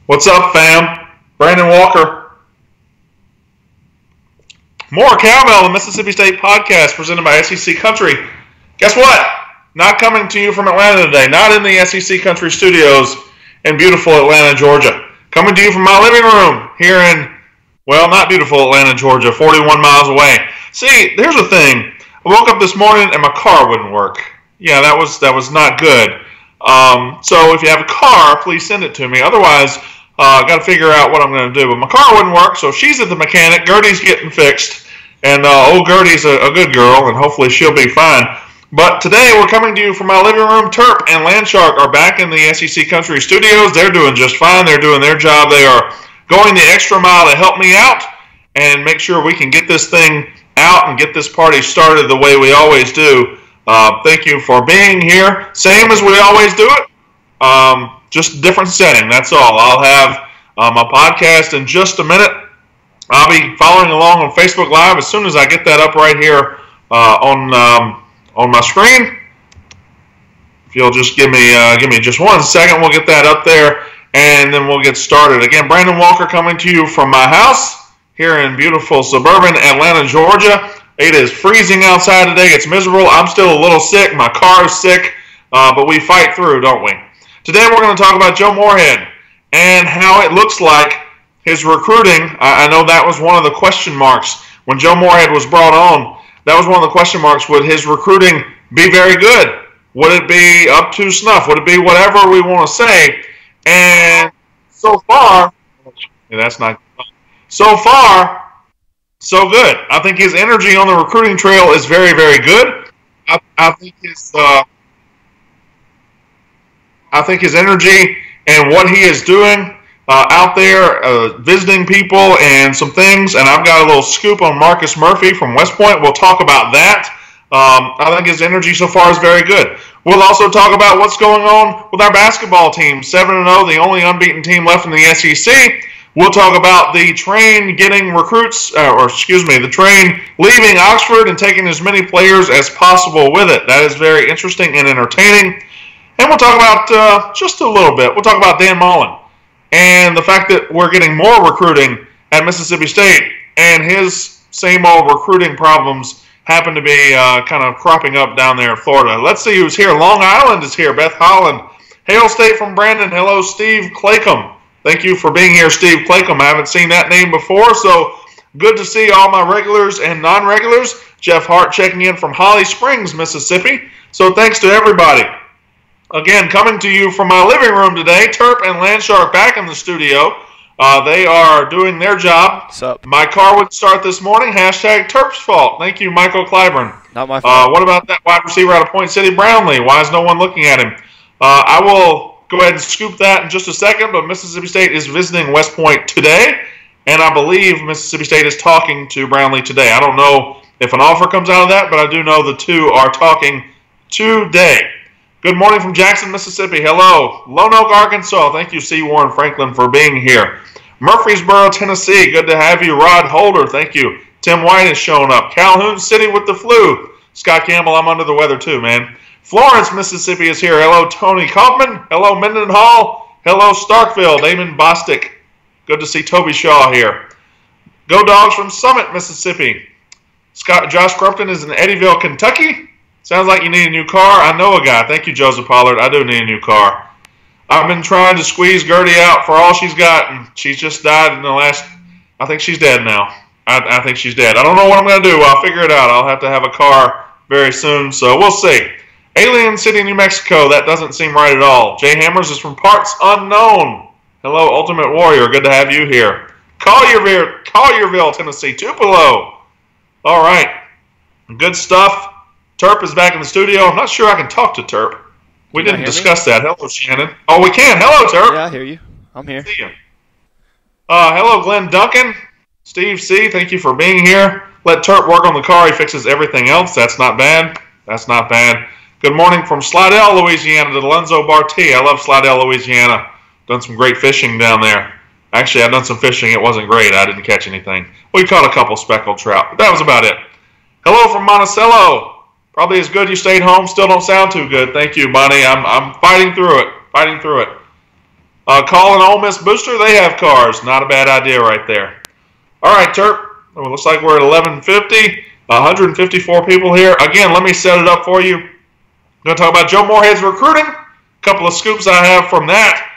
What's up, fam? Brandon Walker. More Cowbell, the Mississippi State podcast presented by SEC Country. Guess what? Not coming to you from Atlanta today. Not in the SEC Country studios in beautiful Atlanta, Georgia. Coming to you from my living room here in, well, not beautiful Atlanta, Georgia, 41 miles away. See, here's the thing. I woke up this morning and my car wouldn't work. Yeah, that was not good. So if you have a car, please send it to me. Otherwise, I got to figure out what I'm going to do. But my car wouldn't work, so she's at the mechanic. Gertie's getting fixed. And old Gertie's a good girl, and hopefully she'll be fine. But today we're coming to you from my living room. Terp and Landshark are back in the SEC Country studios. They're doing just fine. They're doing their job. They are going the extra mile to help me out and make sure we can get this thing out and get this party started the way we always do. Thank you for being here. Same as we always do it. Just different setting. That's all. I'll have my podcast in just a minute. I'll be following along on Facebook Live as soon as I get that up right here on my screen. If you'll just give me just 1 second, we'll get that up there, and then we'll get started. Again, Brandon Walker coming to you from my house here in beautiful suburban Atlanta, Georgia. It is freezing outside today. It's miserable. I'm still a little sick. My car is sick, but we fight through, don't we? Today we're going to talk about Joe Moorhead and how it looks like his recruiting. I know that was one of the question marks when Joe Moorhead was brought on. That was one of the question marks. Would his recruiting be very good? Would it be up to snuff? Would it be whatever we want to say? And so far, that's not. So far, so good. I think his energy on the recruiting trail is very, very good. I think his energy and what he is doing out there, visiting people and some things, and I've got a little scoop on Marcus Murphy from West Point. We'll talk about that. I think his energy so far is very good. We'll also talk about what's going on with our basketball team, 7-0, the only unbeaten team left in the SEC. We'll talk about the train getting recruits, the train leaving Oxford and taking as many players as possible with it. That is very interesting and entertaining. And we'll talk about just a little bit. We'll talk about Dan Mullen and the fact that we're getting more recruiting at Mississippi State, and his same old recruiting problems happen to be kind of cropping up down there in Florida. Let's see who's here. Long Island is here. Beth Holland. Hail State from Brandon. Hello, Steve Claycomb. Thank you for being here, Steve Claycomb. I haven't seen that name before, so good to see all my regulars and non-regulars. Jeff Hart checking in from Holly Springs, Mississippi. So thanks to everybody. Again, coming to you from my living room today, Terp and Landshark back in the studio. They are doing their job. What's up? My car wouldn't start this morning. Hashtag Terp's fault. Thank you, Michael Clyburn. Not my fault. What about that wide receiver out of Point City, Brownlee? Why is no one looking at him? I will go ahead and scoop that in just a second, but Mississippi State is visiting West Point today, and I believe Mississippi State is talking to Brownlee today. I don't know if an offer comes out of that, but I do know the two are talking today. Good morning from Jackson, Mississippi. Hello. Lone Oak, Arkansas. Thank you, C. Warren Franklin, for being here. Murfreesboro, Tennessee. Good to have you. Rod Holder. Thank you. Tim White is showing up. Calhoun City with the flu. Scott Campbell, I'm under the weather too, man. Florence, Mississippi is here. Hello, Tony Kaufman. Hello, Mendenhall. Hello, Starkville. Damon Bostic. Good to see Toby Shaw here. Go Dogs from Summit, Mississippi. Josh Crumpton is in Eddyville, Kentucky. Sounds like you need a new car. I know a guy. Thank you, Joseph Pollard. I do need a new car. I've been trying to squeeze Gertie out for all she's got, and she's just died in the last, I think she's dead now. I think she's dead. I don't know what I'm going to do. I'll figure it out. I'll have to have a car very soon, so we'll see. Alien City, New Mexico. That doesn't seem right at all. Jay Hammers is from Parts Unknown. Hello, Ultimate Warrior. Good to have you here. Collierville, Tennessee. Tupelo. All right. Good stuff. Terp is back in the studio. I'm not sure I can talk to Terp. We didn't discuss that. Hello, Shannon. Oh, we can. Hello, Terp. Yeah, I hear you. I'm here. See you. Hello, Glenn Duncan. Steve C., thank you for being here. Let Terp work on the car. He fixes everything else. That's not bad. That's not bad. Good morning from Slidell, Louisiana to Alonzo Barty. I love Slidell, Louisiana. Done some great fishing down there. Actually, I've done some fishing. It wasn't great. I didn't catch anything. We caught a couple speckled trout, but that was about it. Hello from Monticello. Probably as good. You stayed home. Still don't sound too good. Thank you, Bonnie. I'm fighting through it. Fighting through it. Call an Ole Miss booster. They have cars. Not a bad idea right there. All right, Terp. Well, looks like we're at 11:50. 154 people here. Again, let me set it up for you. I'm going to talk about Joe Moorhead's recruiting. A couple of scoops I have from that.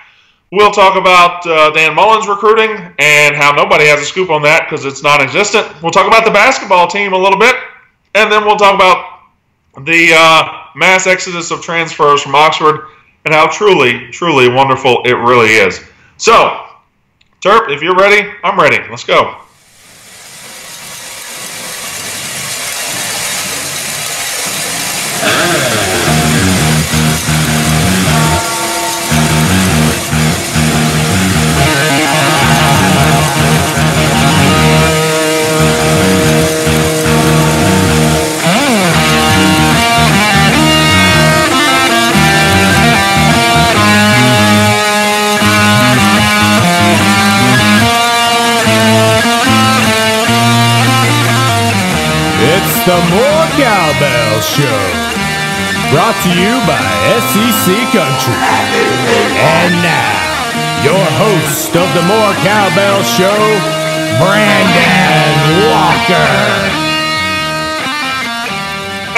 We'll talk about Dan Mullen's recruiting and how nobody has a scoop on that because it's non-existent. We'll talk about the basketball team a little bit. And then we'll talk about the mass exodus of transfers from Oxford and how truly, truly wonderful it really is. So, Terp, if you're ready, I'm ready. Let's go. The More Cowbell Show, brought to you by SEC Country. And now, your host of the More Cowbell Show, Brandon Walker.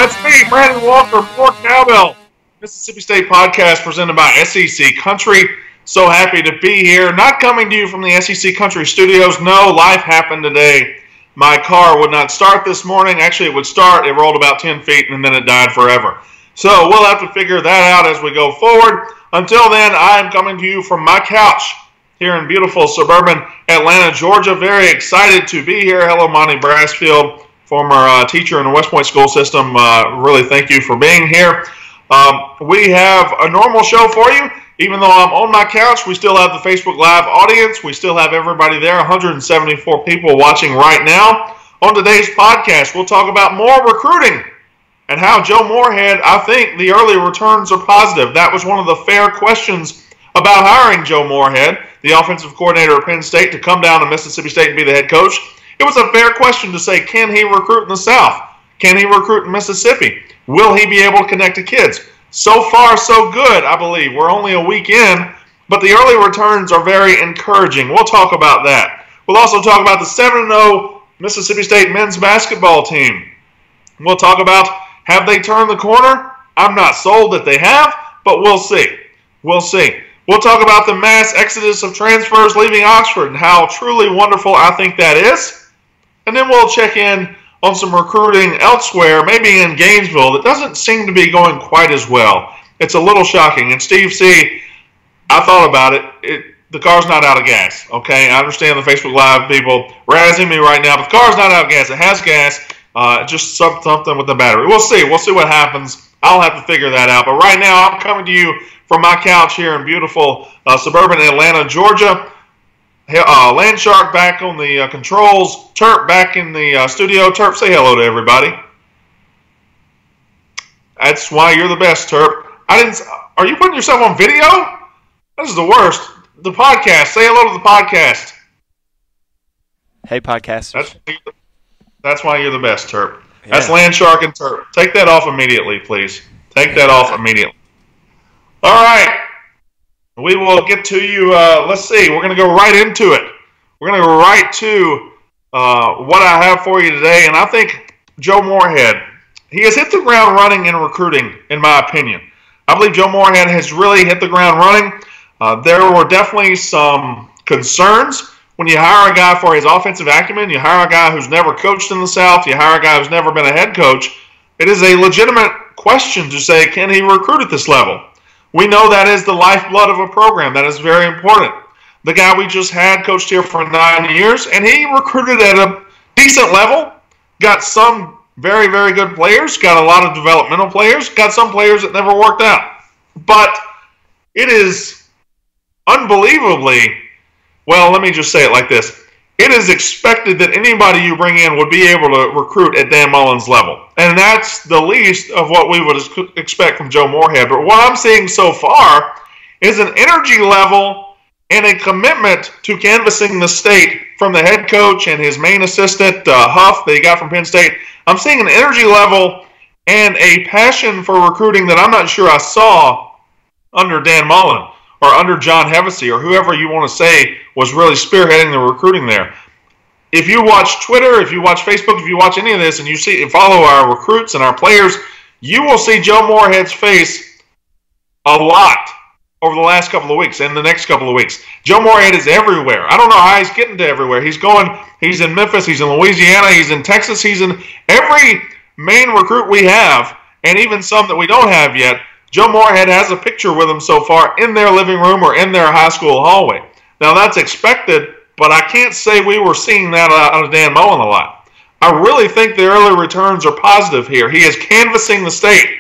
That's me, Brandon Walker, More Cowbell, Mississippi State podcast presented by SEC Country. So happy to be here. Not coming to you from the SEC Country studios. No, life happened today. My car would not start this morning. Actually, it would start. It rolled about 10 feet, and then it died forever. So we'll have to figure that out as we go forward. Until then, I am coming to you from my couch here in beautiful suburban Atlanta, Georgia. Very excited to be here. Hello, Monty Brassfield, former teacher in the West Point school system. Really thank you for being here. We have a normal show for you. Even though I'm on my couch, we still have the Facebook Live audience. We still have everybody there, 174 people watching right now. On today's podcast, we'll talk about more recruiting and how Joe Moorhead, I think the early returns are positive. That was one of the fair questions about hiring Joe Moorhead, the offensive coordinator at Penn State, to come down to Mississippi State and be the head coach. It was a fair question to say, can he recruit in the South? Can he recruit in Mississippi? Will he be able to connect to kids? So far, so good, I believe. We're only a week in, but the early returns are very encouraging. We'll talk about that. We'll also talk about the 7-0 Mississippi State men's basketball team. We'll talk about, have they turned the corner? I'm not sold that they have, but we'll see. We'll see. We'll talk about the mass exodus of transfers leaving Oxford and how truly wonderful I think that is. And then we'll check in on some recruiting elsewhere, maybe in Gainesville, that doesn't seem to be going quite as well. It's a little shocking. And Steve C., I thought about it. The car's not out of gas, okay? I understand the Facebook Live people razzing me right now, but the car's not out of gas. It has gas, just something with the battery. We'll see. We'll see what happens. I'll have to figure that out. But right now, I'm coming to you from my couch here in beautiful suburban Atlanta, Georgia. Landshark back on the controls. Terp back in the studio. Terp, say hello to everybody. That's why you're the best, Terp. Are you putting yourself on video? This is the worst. The podcast. Say hello to the podcast. Hey, podcasters. That's why you're the best, Terp. Yeah. That's Landshark and Terp. Take that off immediately, please. Take that off immediately. All right. We will get to you. Let's see. We're going to go right into it. We're going to go right to what I have for you today. And I think Joe Moorhead, he has hit the ground running in recruiting, in my opinion. I believe Joe Moorhead has really hit the ground running. There were definitely some concerns when you hire a guy for his offensive acumen. You hire a guy who's never coached in the South. You hire a guy who's never been a head coach. It is a legitimate question to say, can he recruit at this level? We know that is the lifeblood of a program. That is very important. The guy we just had coached here for 9 years, and he recruited at a decent level, got some very, very good players, got a lot of developmental players, got some players that never worked out. But it is unbelievably, well, let me just say it like this. It is expected that anybody you bring in would be able to recruit at Dan Mullen's level. And that's the least of what we would expect from Joe Moorhead. But what I'm seeing so far is an energy level and a commitment to canvassing the state from the head coach and his main assistant, Huff, that he got from Penn State. I'm seeing an energy level and a passion for recruiting that I'm not sure I saw under Dan Mullen. or under John Hevesy or whoever you want to say was really spearheading the recruiting there. If you watch Twitter, if you watch Facebook, if you watch any of this and you follow our recruits and our players, you will see Joe Moorhead's face a lot over the last couple of weeks and the next couple of weeks. Joe Moorhead is everywhere. I don't know how he's getting to everywhere. He's in Memphis, he's in Louisiana, he's in Texas, he's in every main recruit we have, and even some that we don't have yet. Joe Moorhead has a picture with him so far in their living room or in their high school hallway. Now, that's expected, but I can't say we were seeing that out of Dan Mullen a lot. I really think the early returns are positive here. He is canvassing the state.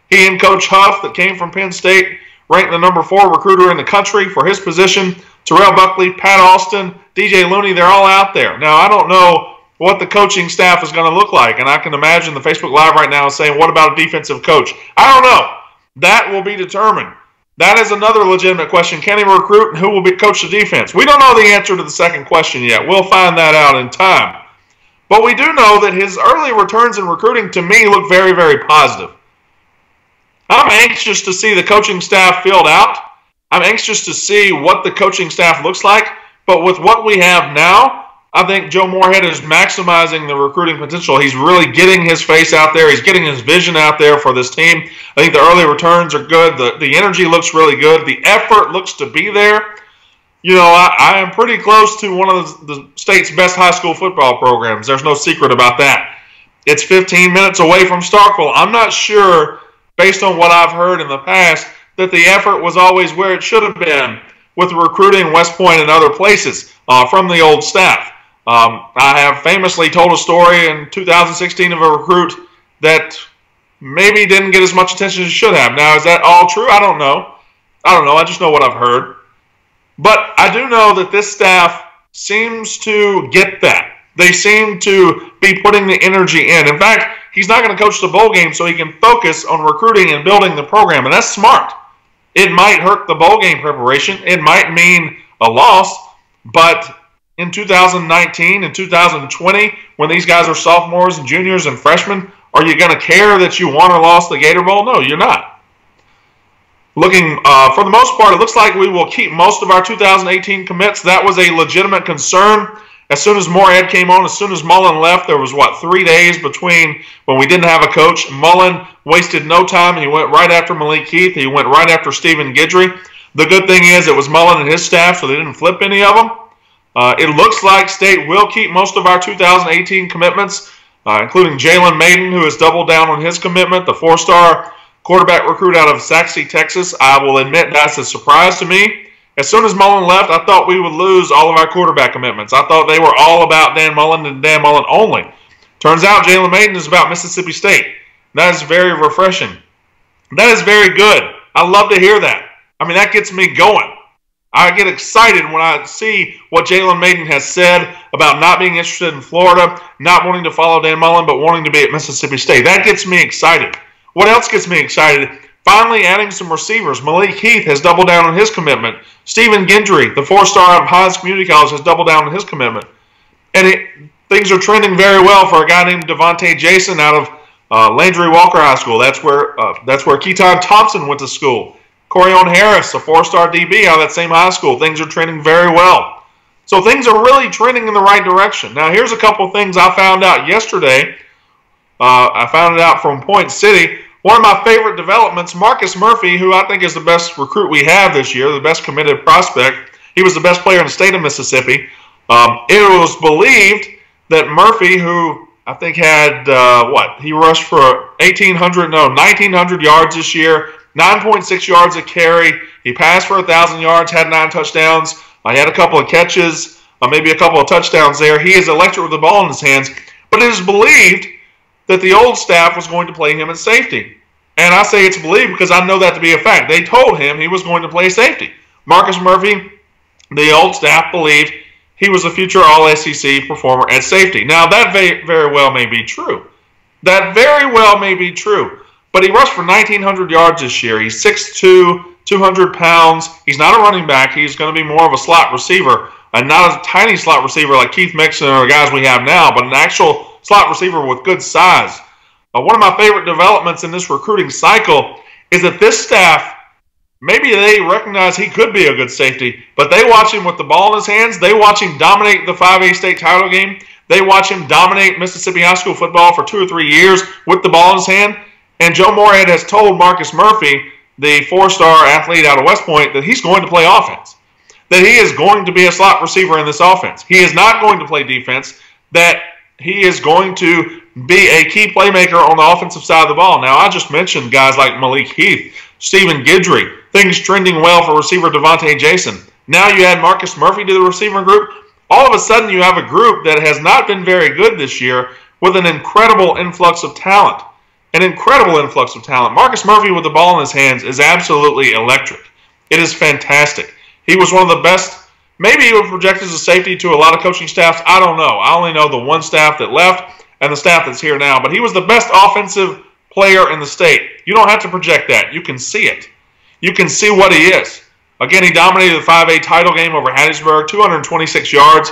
He and Coach Huff, that came from Penn State, ranked the number 4 recruiter in the country for his position. Terrell Buckley, Pat Austin, DJ Looney, they're all out there. Now, I don't know what the coaching staff is going to look like, and I can imagine the Facebook Live right now is saying, what about a defensive coach? I don't know. That will be determined. That is another legitimate question. Can he recruit, and who will coach the defense? We don't know the answer to the second question yet. We'll find that out in time. But we do know that his early returns in recruiting, to me, look very, very positive. I'm anxious to see the coaching staff filled out. I'm anxious to see what the coaching staff looks like. But with what we have now, I think Joe Moorhead is maximizing the recruiting potential. He's really getting his face out there. He's getting his vision out there for this team. I think the early returns are good. The energy looks really good. The effort looks to be there. You know, I am pretty close to one of the state's best high school football programs. There's no secret about that. It's 15 minutes away from Starkville. I'm not sure, based on what I've heard in the past, that the effort was always where it should have been with recruiting West Point and other places from the old staff. I have famously told a story in 2016 of a recruit that maybe didn't get as much attention as it should have. Now, is that all true? I don't know. I just know what I've heard. But I do know that this staff seems to get that. They seem to be putting the energy in. In fact, he's not going to coach the bowl game so he can focus on recruiting and building the program, and that's smart. It might hurt the bowl game preparation. It might mean a loss, but in 2019 and 2020, when these guys are sophomores and juniors and freshmen, are you going to care that you won or lost the Gator Bowl? No, you're not. Looking, for the most part, it looks like we will keep most of our 2018 commits. That was a legitimate concern. As soon as Moorhead came on, as soon as Mullen left, there was, 3 days between when we didn't have a coach. Mullen wasted no time. He went right after Malik Heath. He went right after Stephen Guidry. The good thing is it was Mullen and his staff, so they didn't flip any of them. It looks like State will keep most of our 2018 commitments, including Jalen Maiden, who has doubled down on his commitment, the 4-star quarterback recruit out of Saxe, Texas. I will admit that's a surprise to me. As soon as Mullen left, I thought we would lose all of our quarterback commitments. I thought they were all about Dan Mullen and Dan Mullen only. Turns out Jalen Maiden is about Mississippi State. That is very refreshing. That is very good. I love to hear that. I mean, that gets me going. I get excited when I see what Jalen Maiden has said about not being interested in Florida, not wanting to follow Dan Mullen, but wanting to be at Mississippi State. That gets me excited. What else gets me excited? Finally adding some receivers. Malik Heath has doubled down on his commitment. Stephen Guidry, the 4-star out of Hines Community College, has doubled down on his commitment. And things are trending very well for a guy named Devontae Jason out of Landry Walker High School. That's where Keaton Thompson went to school. Corion Harris, a 4-star DB out of that same high school. Things are trending very well. So things are really trending in the right direction. Now, here's a couple of things I found out yesterday. I found it out from Point City. One of my favorite developments, Marcus Murphy, who I think is the best recruit we have this year, the best committed prospect. He was the best player in the state of Mississippi. It was believed that Murphy, who I think had, he rushed for 1,900 yards this year, 9.6 yards a carry. He passed for 1,000 yards, had 9 touchdowns. He had a couple of catches, maybe a couple of touchdowns there. He is electric with the ball in his hands. But it is believed that the old staff was going to play him at safety. And I say it's believed because I know that to be a fact. They told him he was going to play safety. Marcus Murphy, the old staff believed he was a future All-SEC performer at safety. Now, that very well may be true. That very well may be true. But he rushed for 1,900 yards this year. He's 6'2", 200 pounds. He's not a running back. He's going to be more of a slot receiver, and not a tiny slot receiver like Keith Mixon or the guys we have now, but an actual slot receiver with good size. One of my favorite developments in this recruiting cycle is that this staff maybe they recognize he could be a good safety, but they watch him with the ball in his hands. They watch him dominate the 5A state title game. They watch him dominate Mississippi high school football for 2 or 3 years with the ball in his hand. And Joe Moorhead has told Marcus Murphy, the 4-star athlete out of West Point, that he's going to play offense, that he is going to be a slot receiver in this offense. He is not going to play defense, that he is going to be a key playmaker on the offensive side of the ball. Now, I just mentioned guys like Malik Heath, Stephen Guidry, things trending well for receiver Devontae Jason. Now you add Marcus Murphy to the receiver group. All of a sudden you have a group that has not been very good this year with an incredible influx of talent. An incredible influx of talent. Marcus Murphy with the ball in his hands is absolutely electric. It is fantastic. He was one of the best. Maybe he was projected as a safety to a lot of coaching staffs. I don't know. I only know the one staff that left and the staff that's here now. But he was the best offensive player in the state. You don't have to project that. You can see it. You can see what he is. Again, he dominated the 5A title game over Hattiesburg, 226 yards.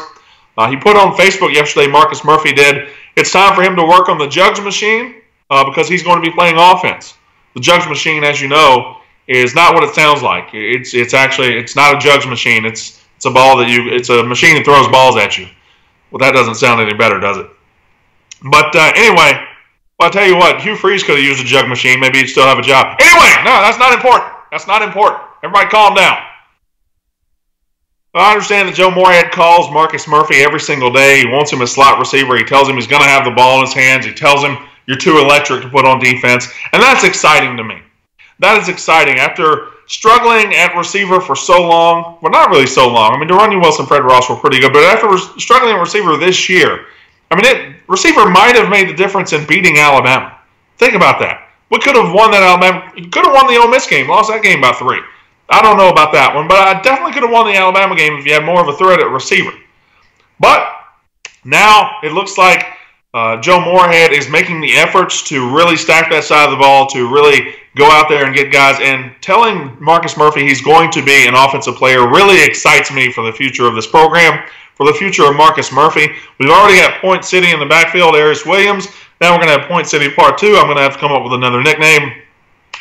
He put on Facebook yesterday, Marcus Murphy did, it's time for him to work on the jugs machine because he's going to be playing offense. The jugs machine, as you know, is not what it sounds like. It's not a jugs machine. It's a ball that it's a machine that throws balls at you. Well, that doesn't sound any better, does it? But anyway, well, I'll tell you what, Hugh Freeze could have used a jug machine. Maybe he'd still have a job. Anyway, no, that's not important. That's not important. Everybody calm down. I understand that Joe Moorhead calls Marcus Murphy every single day. He wants him as slot receiver. He tells him he's going to have the ball in his hands. He tells him you're too electric to put on defense. And that's exciting to me. That is exciting. After struggling at receiver for so long, well, not really so long. I mean, De'Runyon Wilson, Fred Ross were pretty good. But after struggling at receiver this year, I mean, receiver might have made the difference in beating Alabama. Think about that. We could have won that Alabama. Could have won the Ole Miss game. Lost that game by 3. I don't know about that one, but I definitely could have won the Alabama game if you had more of a threat at receiver. But now it looks like Joe Moorhead is making the efforts to really stack that side of the ball, to really go out there and get guys. And telling Marcus Murphy he's going to be an offensive player really excites me for the future of this program, for the future of Marcus Murphy. We've already got Point City in the backfield, Arius Williams. Now we're going to have Point City Part 2. I'm going to have to come up with another nickname.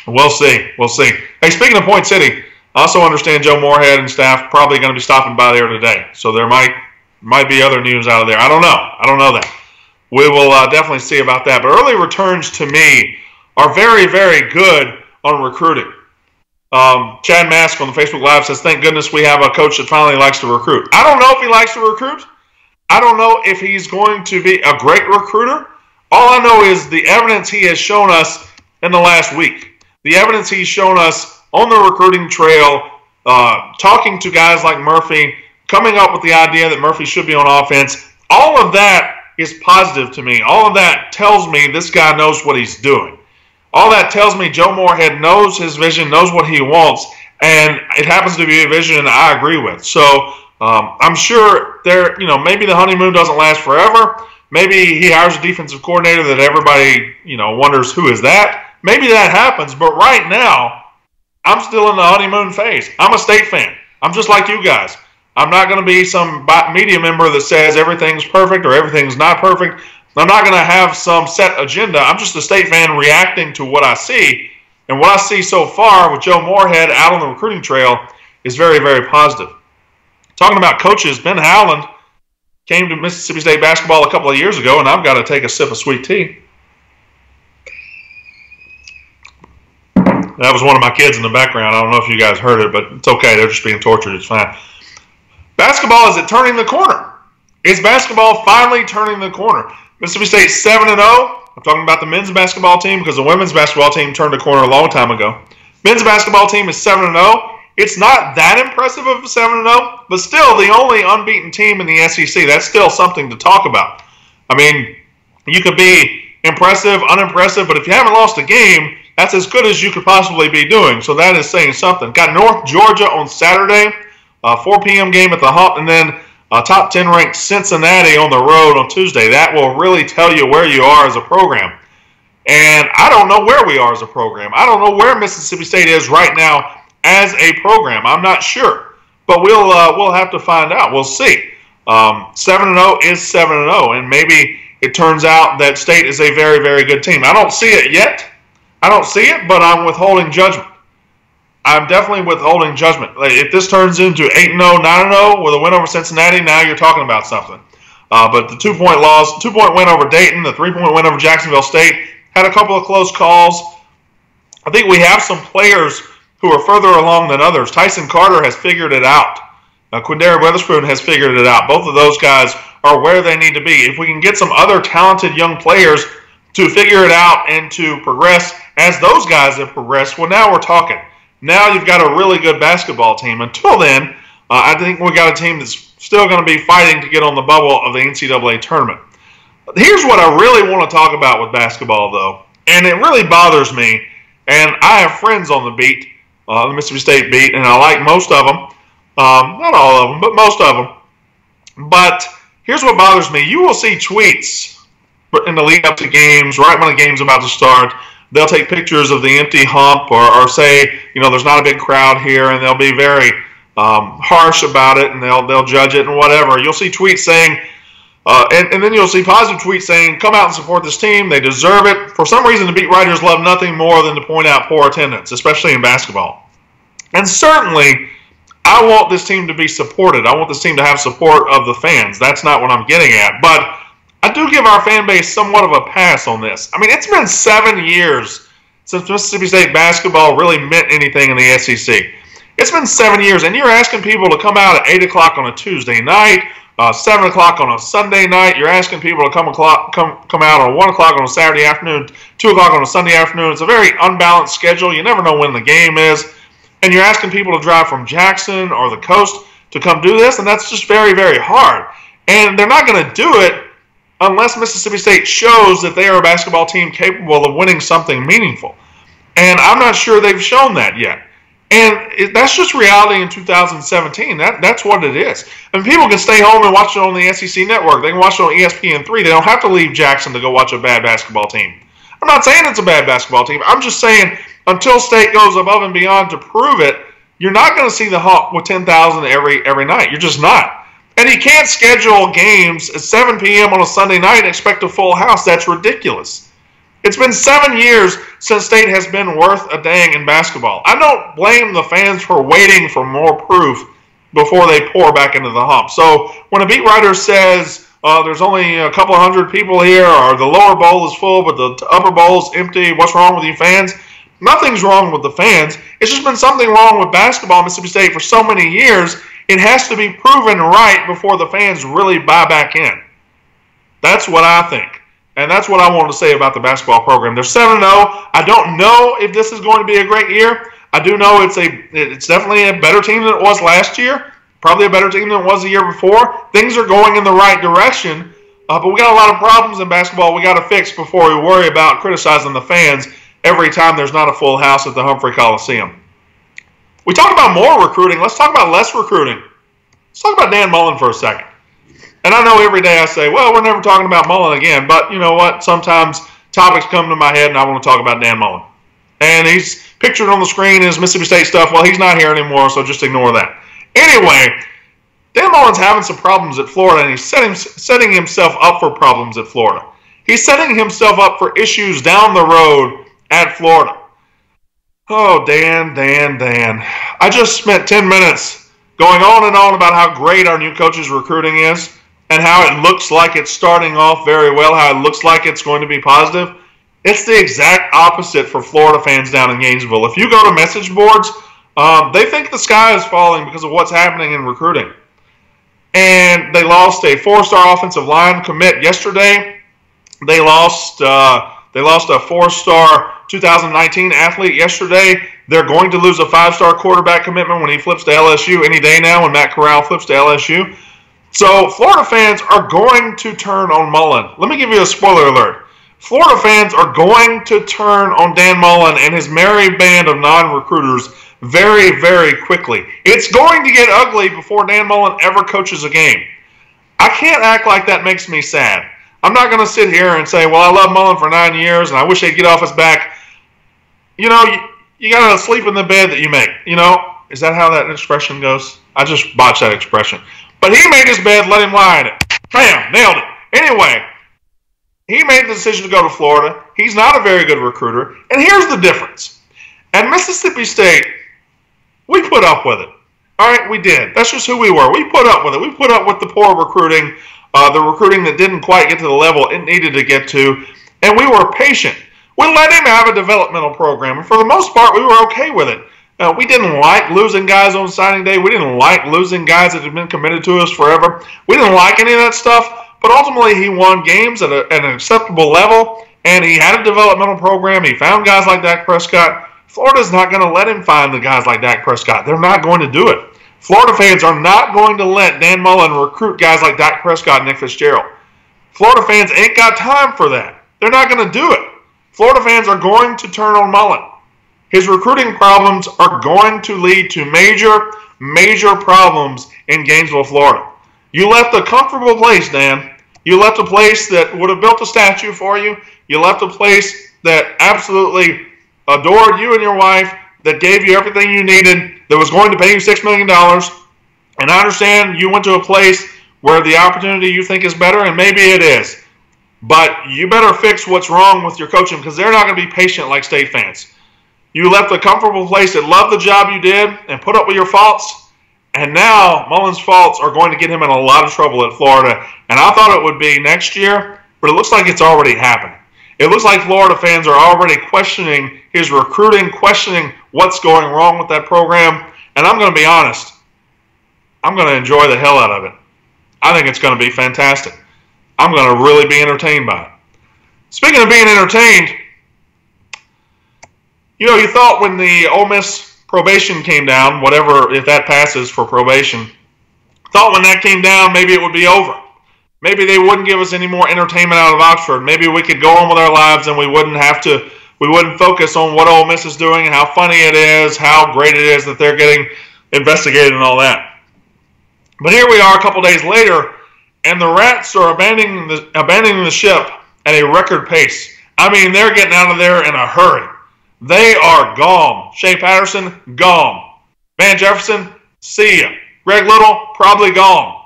We'll see. We'll see. Hey, speaking of Point City, I also understand Joe Moorhead and staff probably going to be stopping by there today. So there might be other news out of there. I don't know. I don't know that. We will definitely see about that. But early returns to me are very, very good on recruiting. Chad Mask on the Facebook Live says, thank goodness we have a coach that finally likes to recruit. I don't know if he likes to recruit. I don't know if he's going to be a great recruiter. All I know is the evidence he has shown us in the last week. The evidence he's shown us on the recruiting trail, talking to guys like Murphy, coming up with the idea that Murphy should be on offense. All of that is positive to me. All of that tells me this guy knows what he's doing. All that tells me Joe Moorhead knows his vision, knows what he wants, and it happens to be a vision I agree with. So I'm sure maybe the honeymoon doesn't last forever. Maybe he hires a defensive coordinator that everybody, wonders who is that. Maybe that happens, but right now, I'm still in the honeymoon phase. I'm a State fan. I'm just like you guys. I'm not going to be some media member that says everything's perfect or everything's not perfect. I'm not going to have some set agenda. I'm just a State fan reacting to what I see. And what I see so far with Joe Moorhead out on the recruiting trail is very, very positive. Talking about coaches, Ben Howland came to Mississippi State basketball a couple of years ago, and I've got to take a sip of sweet tea. That was one of my kids in the background. I don't know if you guys heard it, but it's okay. They're just being tortured. It's fine. Basketball, is it turning the corner? Is basketball finally turning the corner? Mississippi State 7-0. I'm talking about the men's basketball team because the women's basketball team turned a corner a long time ago. Men's basketball team is 7-0. It's not that impressive of a 7-0, but still the only unbeaten team in the SEC. That's still something to talk about. I mean, you could be impressive, unimpressive, but if you haven't lost a game, that's as good as you could possibly be doing. So that is saying something. Got North Georgia on Saturday, 4 p.m. game at the Hump, and then top 10 ranked Cincinnati on the road on Tuesday. That will really tell you where you are as a program. And I don't know where we are as a program. I don't know where Mississippi State is right now as a program. I'm not sure. But we'll have to find out. We'll see. 7-0 is 7-0, and maybe it turns out that State is a very, very good team. I don't see it yet. I don't see it, but I'm withholding judgment. I'm definitely withholding judgment. Like, if this turns into 8-0, 9-0 with a win over Cincinnati, now you're talking about something. But the 2-point win over Dayton, the 3-point win over Jacksonville State, had a couple of close calls. I think we have some players who are further along than others. Tyson Carter has figured it out. Quindara Weatherspoon has figured it out. Both of those guys are where they need to be. If we can get some other talented young players to figure it out and to progress as those guys have progressed, well, now we're talking. Now you've got a really good basketball team. Until then, I think we got a team that's still going to be fighting to get on the bubble of the NCAA tournament. Here's what I really want to talk about with basketball, though, and it really bothers me. And I have friends on the beat, the Mississippi State beat, and I like most of them. Not all of them, but most of them. But here's what bothers me. You will see tweets in the lead up to games, right when the game's about to start. They'll take pictures of the empty hump or say, there's not a big crowd here, and they'll be very harsh about it, and they'll judge it and whatever. You'll see tweets saying, and then you'll see positive tweets saying, come out and support this team. They deserve it. For some reason, the beat writers love nothing more than to point out poor attendance, especially in basketball. And certainly, I want this team to be supported. I want this team to have support of the fans. That's not what I'm getting at. But I do give our fan base somewhat of a pass on this. I mean, it's been 7 years since Mississippi State basketball really meant anything in the SEC. It's been 7 years, and you're asking people to come out at 8 o'clock on a Tuesday night, 7 o'clock on a Sunday night. You're asking people to come out on 1 o'clock on a Saturday afternoon, 2 o'clock on a Sunday afternoon. It's a very unbalanced schedule. You never know when the game is. And you're asking people to drive from Jackson or the coast to come do this, and that's just very, very hard. And they're not going to do it unless Mississippi State shows that they are a basketball team capable of winning something meaningful. And I'm not sure they've shown that yet. And that's just reality in 2017. That's what it is. And people can stay home and watch it on the SEC network. They can watch it on ESPN3. They don't have to leave Jackson to go watch a bad basketball team. I'm not saying it's a bad basketball team. I'm just saying until State goes above and beyond to prove it, you're not going to see the Hawk with 10,000 every night. You're just not. And you can't schedule games at 7 p.m. on a Sunday night and expect a full house. That's ridiculous. It's been 7 years since State has been worth a dang in basketball. I don't blame the fans for waiting for more proof before they pour back into the hump. So when a beat writer says there's only a couple hundred people here, or the lower bowl is full but the upper bowl is empty, what's wrong with you fans? Nothing's wrong with the fans. It's just been something wrong with basketball in Mississippi State for so many years. It has to be proven right before the fans really buy back in. That's what I think. And that's what I wanted to say about the basketball program. They're 7-0. I don't know if this is going to be a great year. I do know it's definitely a better team than it was last year. Probably a better team than it was the year before. Things are going in the right direction. But we got a lot of problems in basketball we got to fix before we worry about criticizing the fans every time there's not a full house at the Humphrey Coliseum. We talked about more recruiting. Let's talk about less recruiting. Let's talk about Dan Mullen for a second. And I know every day I say, well, we're never talking about Mullen again. But you know what? Sometimes topics come to my head and I want to talk about Dan Mullen. And he's pictured on the screen as Mississippi State stuff. Well, he's not here anymore, so just ignore that. Anyway, Dan Mullen's having some problems at Florida, and he's setting himself up for problems at Florida. He's setting himself up for issues down the road at Florida. Oh, Dan. I just spent 10 minutes going on and on about how great our new coach's recruiting is and how it looks like it's starting off very well, how it looks like it's going to be positive. It's the exact opposite for Florida fans down in Gainesville. If you go to message boards, they think the sky is falling because of what's happening in recruiting. And they lost a 4-star offensive line commit yesterday. They lost a 4-star 2019 athlete yesterday. They're going to lose a 5-star quarterback commitment when he flips to LSU any day now, when Matt Corral flips to LSU. So Florida fans are going to turn on Mullen. Let me give you a spoiler alert. Florida fans are going to turn on Dan Mullen and his merry band of non-recruiters very, very quickly. It's going to get ugly before Dan Mullen ever coaches a game. I can't act like that makes me sad. I'm not going to sit here and say, well, I love Mullen for 9 years and I wish he'd get off his back. You know, you got to sleep in the bed that you make. You know, is that how that expression goes? I just botched that expression. But he made his bed, let him lie in it. Bam, nailed it. Anyway, he made the decision to go to Florida. He's not a very good recruiter. And here's the difference. At Mississippi State, We put up with it. All right, we did. That's just who we were. We put up with it. We put up with the poor recruiting, the recruiting that didn't quite get to the level it needed to get to, and we were patient. We let him have a developmental program, and for the most part, we were okay with it. We didn't like losing guys on signing day. We didn't like losing guys that had been committed to us forever. We didn't like any of that stuff, but ultimately he won games at an acceptable level, and he had a developmental program. He found guys like Dak Prescott. Florida's not going to let him find the guys like Dak Prescott. They're not going to do it. Florida fans are not going to let Dan Mullen recruit guys like Dak Prescott and Nick Fitzgerald. Florida fans ain't got time for that. They're not going to do it. Florida fans are going to turn on Mullen. His recruiting problems are going to lead to major problems in Gainesville, Florida. You left a comfortable place, Dan. You left a place that would have built a statue for you. You left a place that absolutely adored you and your wife, that gave you everything you needed, that was going to pay you $6 million. And I understand you went to a place where the opportunity you think is better, and maybe it is. But you better fix what's wrong with your coaching, because they're not going to be patient like State fans. You left a comfortable place that loved the job you did and put up with your faults, and now Mullen's faults are going to get him in a lot of trouble at Florida. And I thought it would be next year, but it looks like it's already happened. It looks like Florida fans are already questioning his recruiting, questioning what's going wrong with that program. And I'm going to be honest, I'm going to enjoy the hell out of it. I think it's going to be fantastic. I'm going to really be entertained by it. Speaking of being entertained, you know, you thought when the Ole Miss probation came down, whatever, if that passes for probation, thought when that came down, maybe it would be over. Maybe they wouldn't give us any more entertainment out of Oxford. Maybe we could go on with our lives and we wouldn't focus on what Ole Miss is doing, how funny it is, how great it is that they're getting investigated and all that. But here we are a couple days later, and the Rats are abandoning the ship at a record pace. I mean, they're getting out of there in a hurry. They are gone. Shea Patterson, gone. Van Jefferson, see ya. Greg Little, probably gone.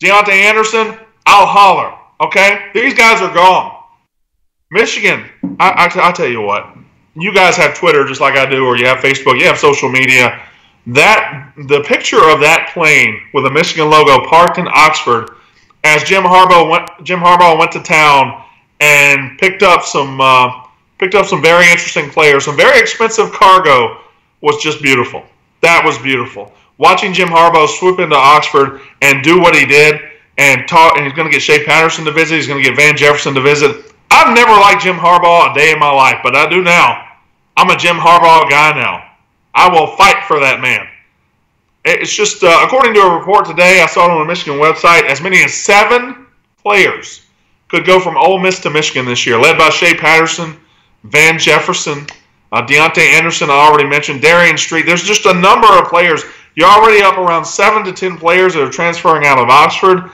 Deontay Anderson, I'll holler. Okay? These guys are gone. Michigan, I tell you what. You guys have Twitter just like I do, or you have Facebook, you have social media. The picture of that plane with the Michigan logo parked in Oxford as Jim Harbaugh went to town and picked up some very interesting players, some very expensive cargo, was just beautiful. That was beautiful. Watching Jim Harbaugh swoop into Oxford and do what he did and he's going to get Shea Patterson to visit. He's going to get Van Jefferson to visit. I've never liked Jim Harbaugh a day in my life, but I do now. I'm a Jim Harbaugh guy now. I will fight for that man. It's just, according to a report today, I saw it on the Michigan website, as many as 7 players could go from Ole Miss to Michigan this year, led by Shea Patterson, Van Jefferson, Deontay Anderson, I already mentioned, Darian Street. There's just a number of players. You're already up around 7 to 10 players that are transferring out of Oxford.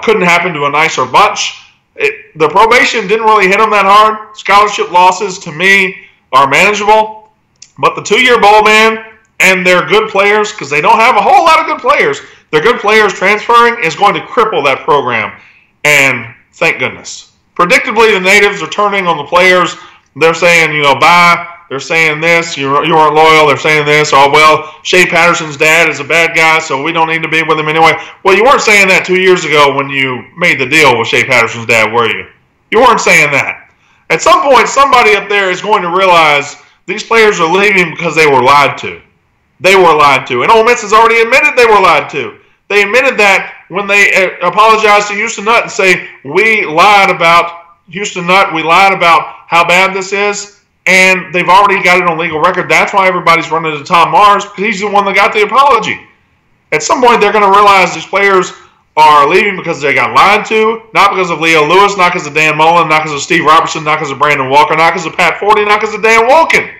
Couldn't happen to a nicer bunch. The probation didn't really hit them that hard. Scholarship losses, to me, are manageable. But the 2-year bowl ban and their good players, because they don't have a whole lot of good players, their good players transferring is going to cripple that program. And thank goodness. Predictably, the natives are turning on the players. They're saying, bye. They're saying this, you weren't loyal. They're saying this, oh, well, Shea Patterson's dad is a bad guy, so we don't need to be with him anyway. Well, you weren't saying that 2 years ago when you made the deal with Shea Patterson's dad, were you? You weren't saying that. At some point, somebody up there is going to realize these players are leaving because they were lied to. They were lied to. And Ole Miss has already admitted they were lied to. They admitted that when they apologized to Houston Nutt and say, we lied about Houston Nutt, we lied about how bad this is. And they've already got it on legal record. That's why everybody's running to Tom Mars, because he's the one that got the apology. At some point, they're going to realize these players are leaving because they got lied to, not because of Leo Lewis, not because of Dan Mullen, not because of Steve Robertson, not because of Brandon Walker, not because of Pat Forty, not because of Dan Wolken,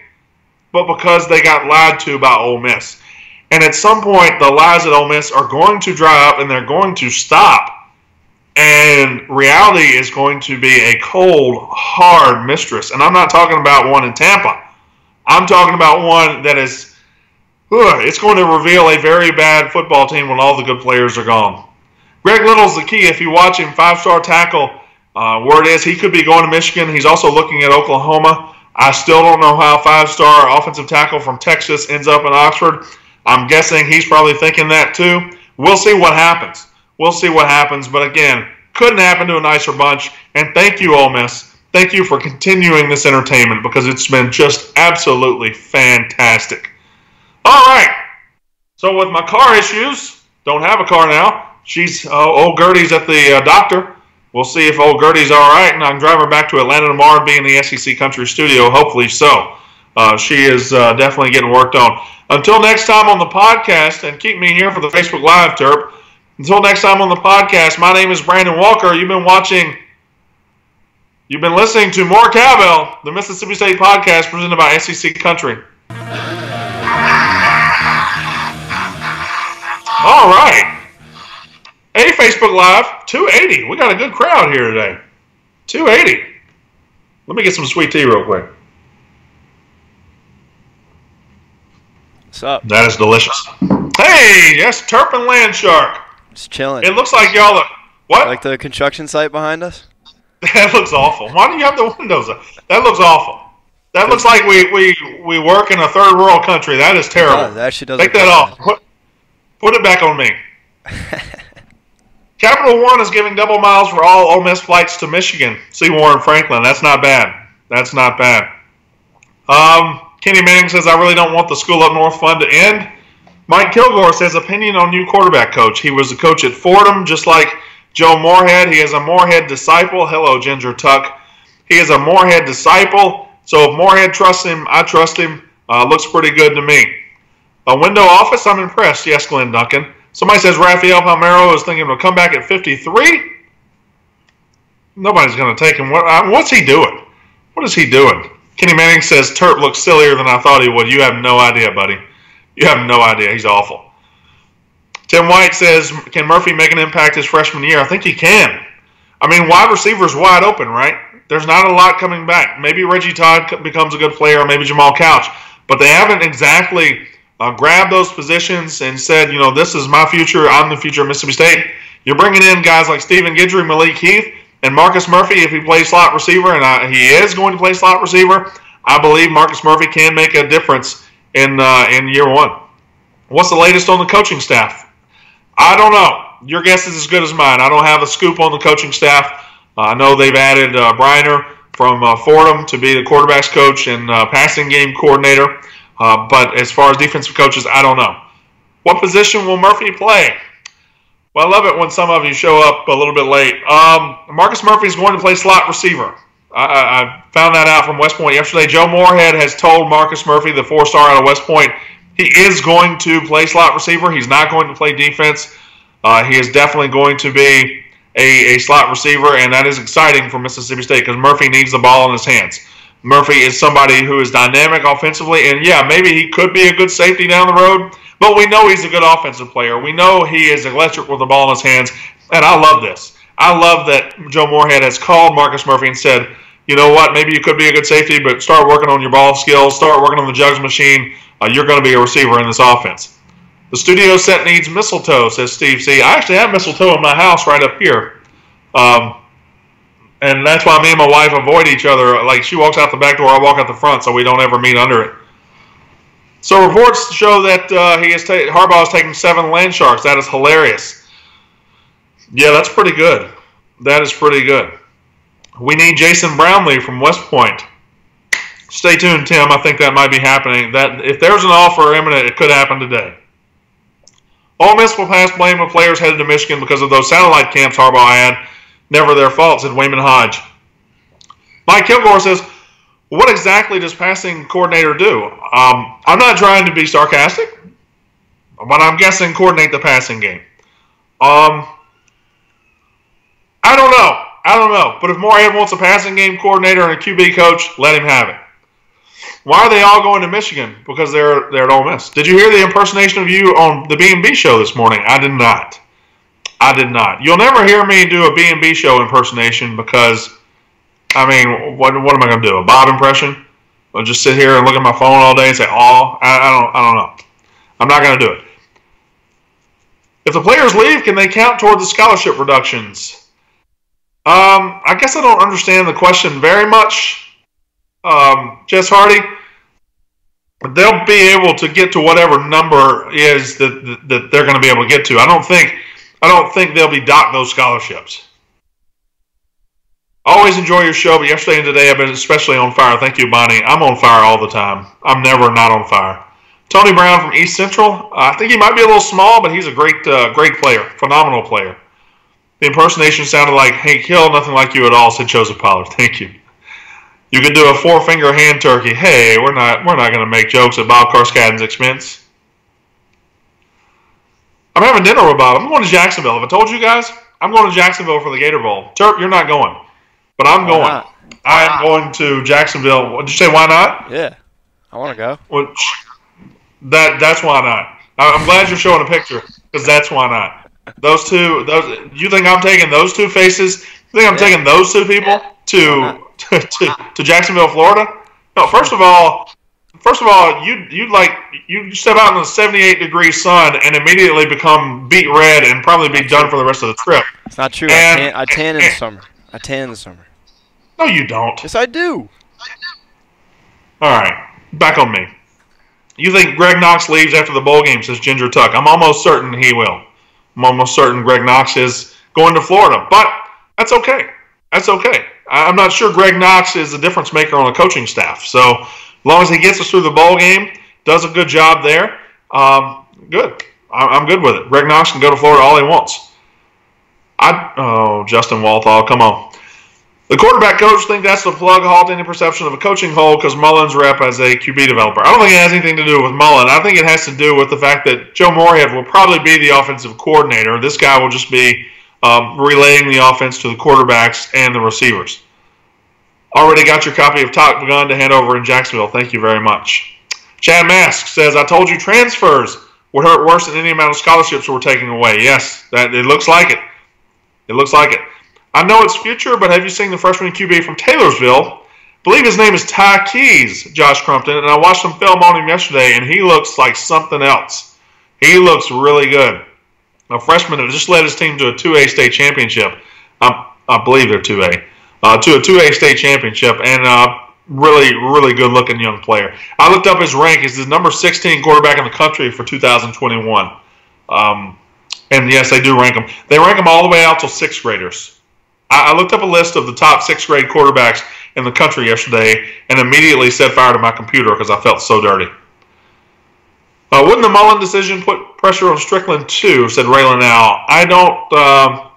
but because they got lied to by Ole Miss. And at some point, the lies at Ole Miss are going to dry up and they're going to stop. And reality is going to be a cold, hard mistress. And I'm not talking about one in Tampa. I'm talking about one that is, it's going to reveal a very bad football team when all the good players are gone. Greg Little's the key. If you watch him, 5-star tackle, word is he could be going to Michigan. He's also looking at Oklahoma. I still don't know how five-star offensive tackle from Texas ends up in Oxford. I'm guessing he's probably thinking that too. We'll see what happens. We'll see what happens. But again, couldn't happen to a nicer bunch. And thank you, Ole Miss. Thank you for continuing this entertainment because it's been just absolutely fantastic. All right. So with my car issues, don't have a car now. Old Gertie's at the doctor. We'll see if old Gertie's all right, and I can drive her back to Atlanta tomorrow and be in the SEC Country studio, hopefully so. She is definitely getting worked on. Until next time on the podcast, and keep me here for the Facebook Live, Terp. Until next time on the podcast, my name is Brandon Walker. You've been listening to More Cowbell, the Mississippi State podcast presented by SEC Country. All right. Hey, Facebook Live, 280. We got a good crowd here today. 280. Let me get some sweet tea real quick. What's up? That is delicious. Hey, yes, Turpin Land Shark. Just chilling. It looks like y'all are, what? Like the construction site behind us? That looks awful. Why do you have the windows up? That looks awful. That looks like we work in a third world country. That is terrible. That actually does. Take that off. Put it back on me. Capital One is giving double miles for all Ole Miss flights to Michigan. See Warren Franklin. That's not bad. That's not bad. Kenny Manning says, I really don't want the School Up North fund to end. Mike Kilgore says, opinion on new quarterback coach. He was a coach at Fordham, just like Joe Moorhead. He is a Moorhead disciple. Hello, Ginger Tuck. He is a Moorhead disciple. So if Moorhead trusts him, I trust him. Looks pretty good to me. A window office, I'm impressed. Yes, Glenn Duncan. Somebody says Rafael Palmeiro is thinking of a comeback at 53. Nobody's going to take him. What's he doing? What is he doing? Kenny Manning says Turp looks sillier than I thought he would. You have no idea, buddy. You have no idea. He's awful. Tim White says, can Murphy make an impact his freshman year? I think he can. I mean, wide receiver's wide open, right? There's not a lot coming back. Maybe Reggie Todd becomes a good player, or maybe Jamal Couch. But they haven't exactly grabbed those positions and said, you know, this is my future. I'm the future of Mississippi State. You're bringing in guys like Stephen Guidry, Malik Heath, and Marcus Murphy if he plays slot receiver, and he is going to play slot receiver. I believe Marcus Murphy can make a difference in year one. What's the latest on the coaching staff? I don't know. Your guess is as good as mine. I don't have a scoop on the coaching staff. I know they've added Briner from Fordham to be the quarterback's coach and passing game coordinator. But as far as defensive coaches, I don't know. What position will Murphy play? Well, I love it when some of you show up a little bit late. Marcus Murphy is going to play slot receiver. I found that out from West Point yesterday. Joe Moorhead has told Marcus Murphy, the 4-star out of West Point, he is going to play slot receiver. He's not going to play defense. He is definitely going to be a slot receiver, and that is exciting for Mississippi State because Murphy needs the ball in his hands. Murphy is somebody who is dynamic offensively, and yeah, maybe he could be a good safety down the road, but we know he's a good offensive player. We know he is electric with the ball in his hands, and I love this. I love that Joe Moorhead has called Marcus Murphy and said, you know what, maybe you could be a good safety, but start working on your ball skills, start working on the jugs machine. You're going to be a receiver in this offense. The studio set needs mistletoe, says Steve C. I actually have mistletoe in my house right up here. And that's why me and my wife avoid each other. Like, she walks out the back door, I walk out the front, so we don't ever meet under it. So reports show that Harbaugh is taking 7 land sharks. That is hilarious. Yeah, that's pretty good. That is pretty good. We need Jason Brownlee from West Point. Stay tuned, Tim. I think that might be happening. That if there's an offer imminent, it could happen today. Ole Miss will pass blame of players headed to Michigan because of those satellite camps Harbaugh had. Never their fault, said Wayman Hodge. Mike Kilgore says, what exactly does passing coordinator do? I'm not trying to be sarcastic, but I'm guessing coordinate the passing game. I don't know. But if Moorhead wants a passing game coordinator and a QB coach, let him have it. Why are they all going to Michigan? Because they're at Ole Miss. Did you hear the impersonation of you on the B&B show this morning? I did not. You'll never hear me do a B&B show impersonation because, I mean, what am I going to do? A Bob impression? I'll just sit here and look at my phone all day and say, oh, I don't know. I'm not going to do it. If the players leave, can they count toward the scholarship reductions? I guess I don't understand the question very much. Jess Hardy, they'll be able to get to whatever number is that they're going to be able to get to. I don't think they'll be docked those scholarships. Always enjoy your show, but yesterday and today I've been especially on fire. Thank you, Bonnie. I'm on fire all the time. I'm never not on fire. Tony Brown from East Central. I think he might be a little small, but he's a great player, phenomenal player. The impersonation sounded like Hank Hill, nothing like you at all, said Joseph Pollard. Thank you. You could do a 4-finger hand turkey. Hey, we're not going to make jokes at Bob Carskadden's expense. I'm having dinner with Bob. I'm going to Jacksonville. Have I told you guys? I'm going to Jacksonville for the Gator Bowl. Turp, you're not going. But I'm going. I am going to Jacksonville. Did you say why not? Yeah, I want to go. Well, that's why not. I'm glad you're showing a picture because that's why not. You think I'm taking those two faces? You think I'm taking those two people to Jacksonville, Florida? No. First of all, you step out in the 78-degree sun and immediately become beet red and probably be done for the rest of the trip. It's not true. I tan in the summer. I tan in the summer. No, you don't. Yes, I do. All right, back on me. You think Greg Knox leaves after the bowl game, says Ginger Tuck. I'm almost certain he will. I'm almost certain Greg Knox is going to Florida, but that's okay. That's okay. I'm not sure Greg Knox is the difference maker on the coaching staff. So as long as he gets us through the bowl game, does a good job there, good. I'm good with it. Greg Knox can go to Florida all he wants. Justin Walthall, come on. The quarterback coach think that's the plug halt any perception of a coaching hole because Mullen's rep as a QB developer. I don't think it has anything to do with Mullen. I think it has to do with the fact that Joe Moorhead will probably be the offensive coordinator. This guy will just be relaying the offense to the quarterbacks and the receivers. Already got your copy of Top Gun to hand over in Jacksonville. Thank you very much. Chad Mask says, I told you transfers would hurt worse than any amount of scholarships we're taking away. Yes, it looks like it. It looks like it. I know it's future, but have you seen the freshman QB from Taylorsville? I believe his name is Ty Keys, Josh Crumpton, and I watched some film on him yesterday, and he looks like something else. He looks really good. A freshman that just led his team to a 2A state championship. I believe they're 2A. To a 2A state championship, and really, really good-looking young player. I looked up his rank. He's the number 16 quarterback in the country for 2021. And, yes, they do rank him. They rank him all the way out to 6th graders. I looked up a list of the top 6th grade quarterbacks in the country yesterday and immediately set fire to my computer because I felt so dirty. Wouldn't the Mullen decision put pressure on Strickland too, said Raylan Al. I don't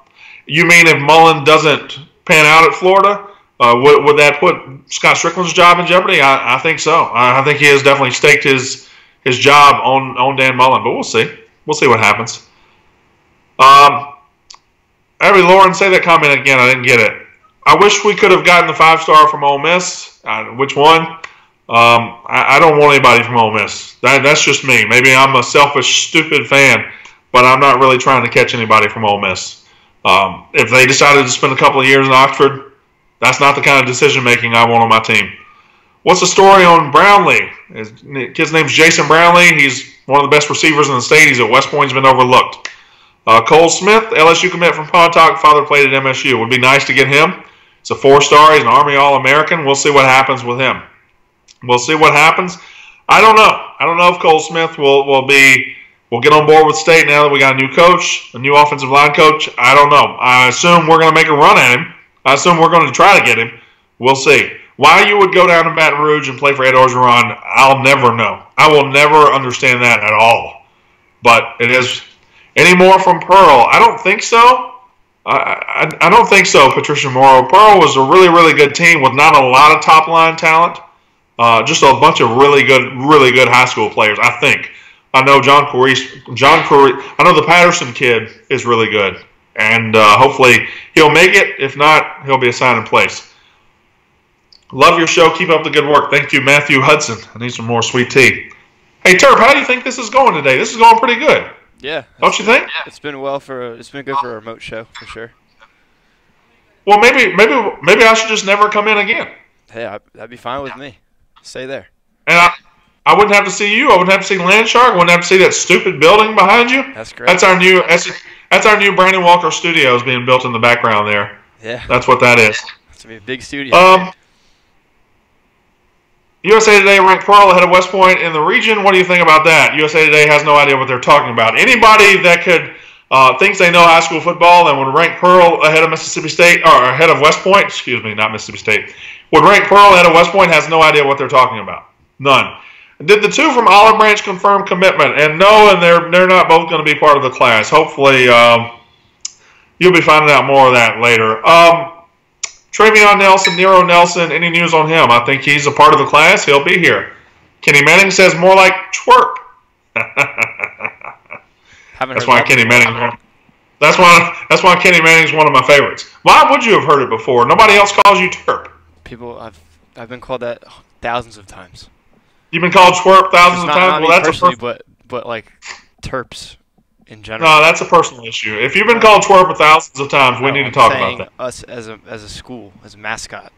you mean if Mullen doesn't pan out at Florida, would that put Scott Strickland's job in jeopardy? I think so. I think he has definitely staked his job on Dan Mullen, but we'll see. We'll see what happens. Abby Lauren, say that comment again. I didn't get it. I wish we could have gotten the 5-star from Ole Miss. Which one? I don't want anybody from Ole Miss. That's just me. Maybe I'm a selfish, stupid fan, but I'm not really trying to catch anybody from Ole Miss. If they decided to spend a couple of years in Oxford, that's not the kind of decision-making I want on my team. What's the story on Brownlee? His kid's name's Jason Brownlee. He's one of the best receivers in the state. He's at West Point. He's been overlooked. Cole Smith, LSU commit from Pontotoc. Father played at MSU. It would be nice to get him. It's a 4-star. He's an Army All-American. We'll see what happens with him. We'll see what happens. I don't know. I don't know if Cole Smith will get on board with state now that we got a new coach, a new offensive line coach. I don't know. I assume we're going to make a run at him. I assume we're going to try to get him. We'll see. Why you would go down to Baton Rouge and play for Ed Orgeron, I'll never know. I will never understand that at all. But it is. Any more from Pearl? I don't think so. I don't think so, Patricia Morrow. Pearl was a really, really good team with not a lot of top-line talent. Just a bunch of really good high school players, I think. I know John Corey. I know the Patterson kid is really good. And hopefully he'll make it. If not, he'll be assigned in place. Love your show. Keep up the good work. Thank you, Matthew Hudson. I need some more sweet tea. Hey, Turp, how do you think this is going today? This is going pretty good. Yeah. Don't you think? It's been it's been good for a remote show for sure. Well, maybe I should just never come in again. Hey, that'd be fine with me. Stay there. And I wouldn't have to see you. I wouldn't have to see Landshark. I wouldn't have to see that stupid building behind you. That's great. That's our new Brandon Walker Studios being built in the background there. Yeah. That's what that is. It's gonna be a big studio. USA Today ranked Pearl ahead of West Point in the region. What do you think about that? USA Today has no idea what they're talking about. Anybody that could thinks they know high school football and would rank Pearl ahead of Mississippi State, or ahead of West Point, excuse me, not Mississippi State, would rank Pearl ahead of West Point has no idea what they're talking about. None. Did the two from Olive Branch confirm commitment? And no, and they're not both going to be part of the class. Hopefully, you'll be finding out more of that later. Travion Nelson, Nero Nelson, any news on him? I think he's a part of the class. He'll be here. Kenny Manning says more like twerp. That's why Kenny Manning. That's why Kenny Manning's one of my favorites. Why would you have heard it before? Nobody else calls you twerp. People, I've been called that thousands of times. You've been called twerp thousands of times. Well, that's but like terps in general. No, that's a personal issue. If you've been called twerp thousands of times, we need to talk about that. Us as a school, as a mascot,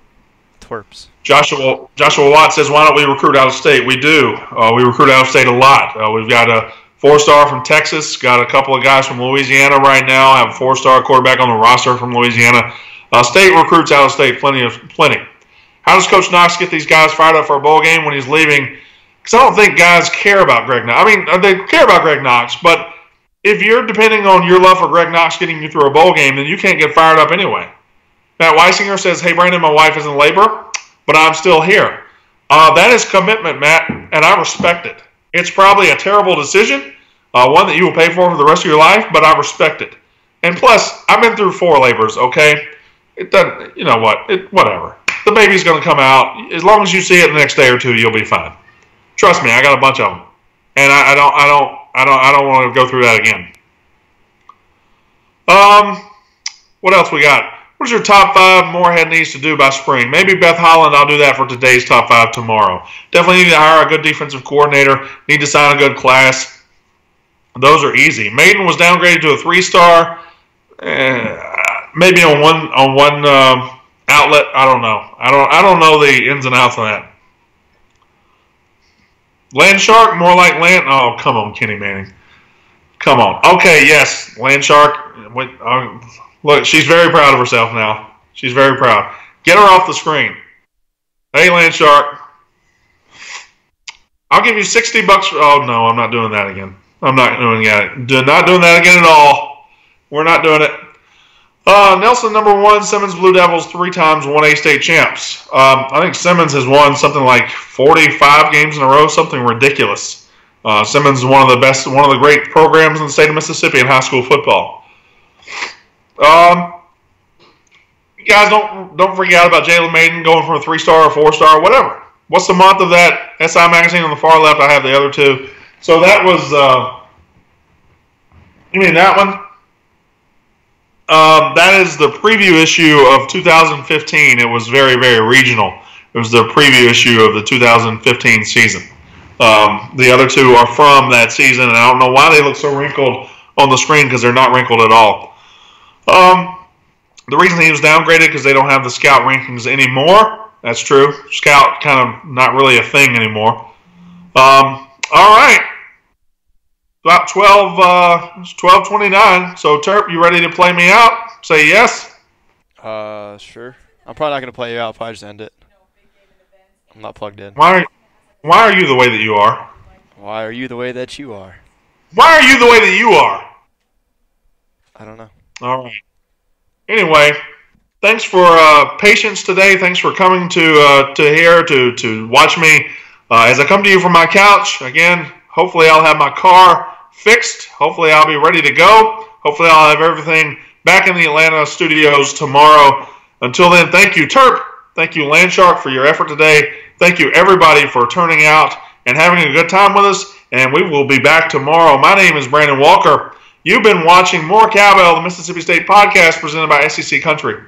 twerps. Joshua Watt says, "Why don't we recruit out of state?" We do. We recruit out of state a lot. We've got a 4-star from Texas. Got a couple of guys from Louisiana right now. Have a 4-star quarterback on the roster from Louisiana. State recruits out of state plenty. How does Coach Knox get these guys fired up for a bowl game when he's leaving? Because I don't think guys care about Greg Knox. I mean, they care about Greg Knox, but if you're depending on your love for Greg Knox getting you through a bowl game, then you can't get fired up anyway. Matt Weisinger says, "Hey, Brandon, my wife is in labor, but I'm still here." That is commitment, Matt, and I respect it. It's probably a terrible decision, one that you will pay for the rest of your life, but I respect it. And plus, I've been through 4 labors, okay? It doesn't, you know what? Whatever. The baby's going to come out. As long as you see it the next day or two, you'll be fine. Trust me, I got a bunch of them, and I don't want to go through that again. What else we got? What's your top 5 Moorhead needs to do by spring? Maybe Beth Holland. I'll do that for today's top 5 tomorrow. Definitely need to hire a good defensive coordinator. Need to sign a good class. Those are easy. Maiden was downgraded to a 3-star. Maybe on one outlet. I don't know. I don't know the ins and outs of that. Land Shark, more like Land. Oh, come on, Kenny Manning. Come on. Okay, yes, Land Shark. Look, she's very proud of herself now. She's very proud. Get her off the screen. Hey, Land Shark. I'll give you $60. Oh no, I'm not doing that again. I'm not doing that. Not doing that again at all. We're not doing it. Nelson, number 1, Simmons Blue Devils 3 times 1A state champs. I think Simmons has won something like 45 games in a row, something ridiculous. Simmons is one of the great programs in the state of Mississippi in high school football. You guys don't freak out about Jalen Maiden going from a 3-star or 4-star, whatever. What's the month of that SI magazine on the far left? I have the other 2. So that was, you mean that one? That is the preview issue of 2015. It was very, very regional. It was the preview issue of the 2015 season. The other 2 are from that season, and I don't know why they look so wrinkled on the screen because they're not wrinkled at all. The reason he was downgraded because they don't have the scout rankings anymore. That's true. Scout kind of not really a thing anymore. All right. About 12:29. So, Terp, you ready to play me out? Say yes. Sure. I'm probably not going to play you out. I'll probably just end it. I'm not plugged in. Why are you the way that you are? Why are you the way that you are? Why are you the way that you are? I don't know. All right. Anyway, thanks for patience today. Thanks for coming to here to watch me as I come to you from my couch. Again, hopefully I'll have my car fixed. Hopefully I'll be ready to go. Hopefully I'll have everything back in the Atlanta studios tomorrow. Until then, thank you, Terp. Thank you, Landshark, for your effort today. Thank you, everybody, for turning out and having a good time with us. And we will be back tomorrow. My name is Brandon Walker. You've been watching More Cowbell, the Mississippi State podcast presented by SEC Country.